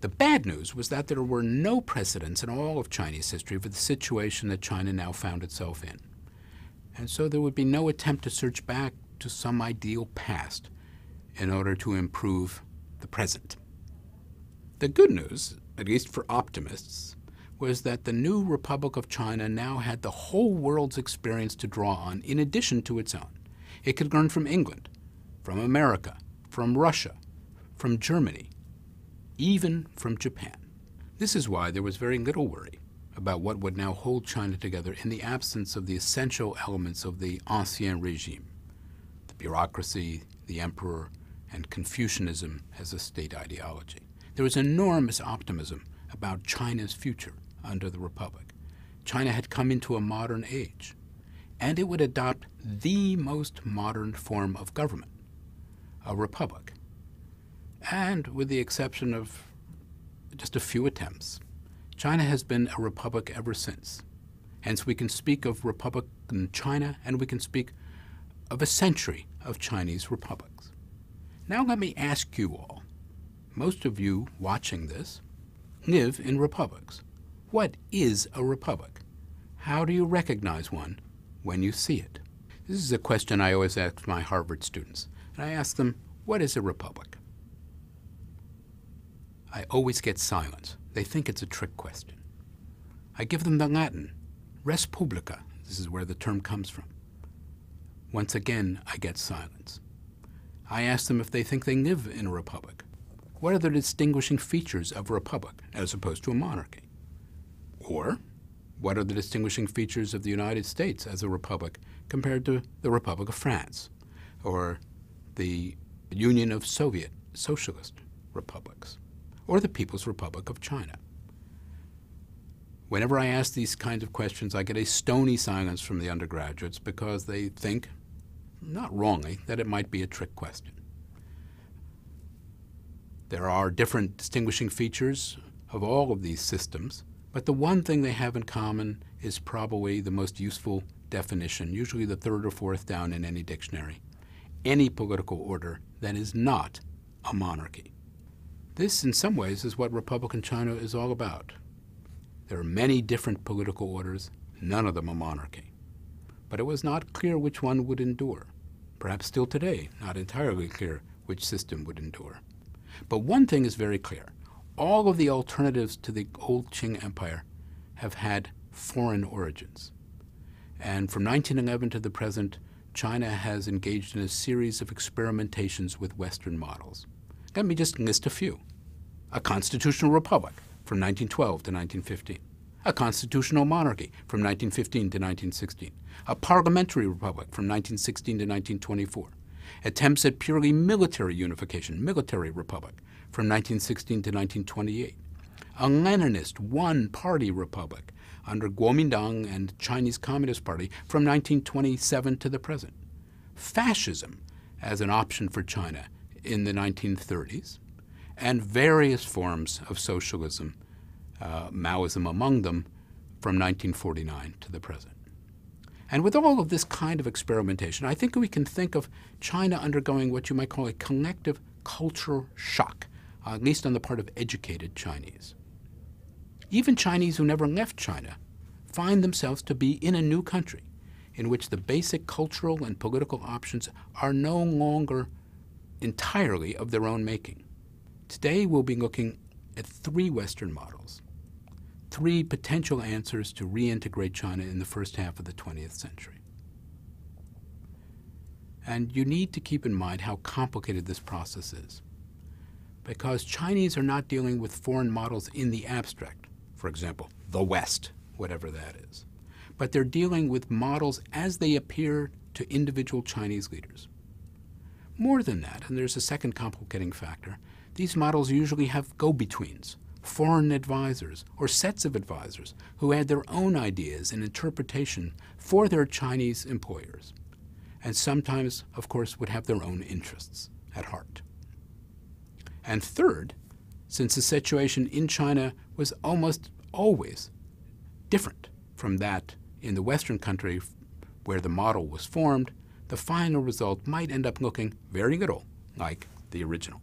The bad news was that there were no precedents in all of Chinese history for the situation that China now found itself in. And so there would be no attempt to search back to some ideal past in order to improve the present. The good news, at least for optimists, was that the new Republic of China now had the whole world's experience to draw on in addition to its own. It could learn from England, from America, from Russia, from Germany, even from Japan. This is why there was very little worry about what would now hold China together in the absence of the essential elements of the Ancien Regime, the bureaucracy, the emperor, and Confucianism as a state ideology. There was enormous optimism about China's future under the Republic. China had come into a modern age, and it would adopt the most modern form of government, a republic. And with the exception of just a few attempts, China has been a republic ever since. Hence, we can speak of Republican China, and we can speak of a century of Chinese republics. Now let me ask you all, most of you watching this live in republics. What is a republic? How do you recognize one when you see it? This is a question I always ask my Harvard students. And I ask them, what is a republic? I always get silence. They think it's a trick question. I give them the Latin, res publica. This is where the term comes from. Once again, I get silence. I ask them if they think they live in a republic. What are the distinguishing features of a republic as opposed to a monarchy? Or, what are the distinguishing features of the United States as a republic compared to the Republic of France or the Union of Soviet Socialist Republics or the People's Republic of China? Whenever I ask these kinds of questions, I get a stony silence from the undergraduates because they think, not wrongly, that it might be a trick question. There are different distinguishing features of all of these systems, but the one thing they have in common is probably the most useful definition, usually the third or fourth down in any dictionary: any political order that is not a monarchy. This, in some ways, is what Republican China is all about. There are many different political orders, none of them a monarchy. But it was not clear which one would endure. Perhaps still today, not entirely clear which system would endure. But one thing is very clear. All of the alternatives to the old Qing Empire have had foreign origins. And from 1911 to the present, China has engaged in a series of experimentations with Western models. Let me just list a few. A constitutional republic from 1912 to 1915. A constitutional monarchy from 1915 to 1916. A parliamentary republic from 1916 to 1924. Attempts at purely military unification, military republic, from 1916 to 1928. A Leninist one-party republic under Kuomintang and Chinese Communist Party from 1927 to the present. Fascism as an option for China in the 1930s, and various forms of socialism, Maoism among them, from 1949 to the present. And with all of this kind of experimentation, I think we can think of China undergoing what you might call a collective cultural shock, at least on the part of educated Chinese. Even Chinese who never left China find themselves to be in a new country in which the basic cultural and political options are no longer entirely of their own making. Today we'll be looking at three Western models, three potential answers to reintegrate China in the first half of the 20th century. And you need to keep in mind how complicated this process is, because Chinese are not dealing with foreign models in the abstract, for example, the West, whatever that is, but they're dealing with models as they appear to individual Chinese leaders. More than that, and there's a second complicating factor, these models usually have go-betweens, foreign advisors, or sets of advisors who add their own ideas and interpretation for their Chinese employers, and sometimes, of course, would have their own interests at heart. And third, since the situation in China was almost always different from that in the Western country where the model was formed, the final result might end up looking very little like the original.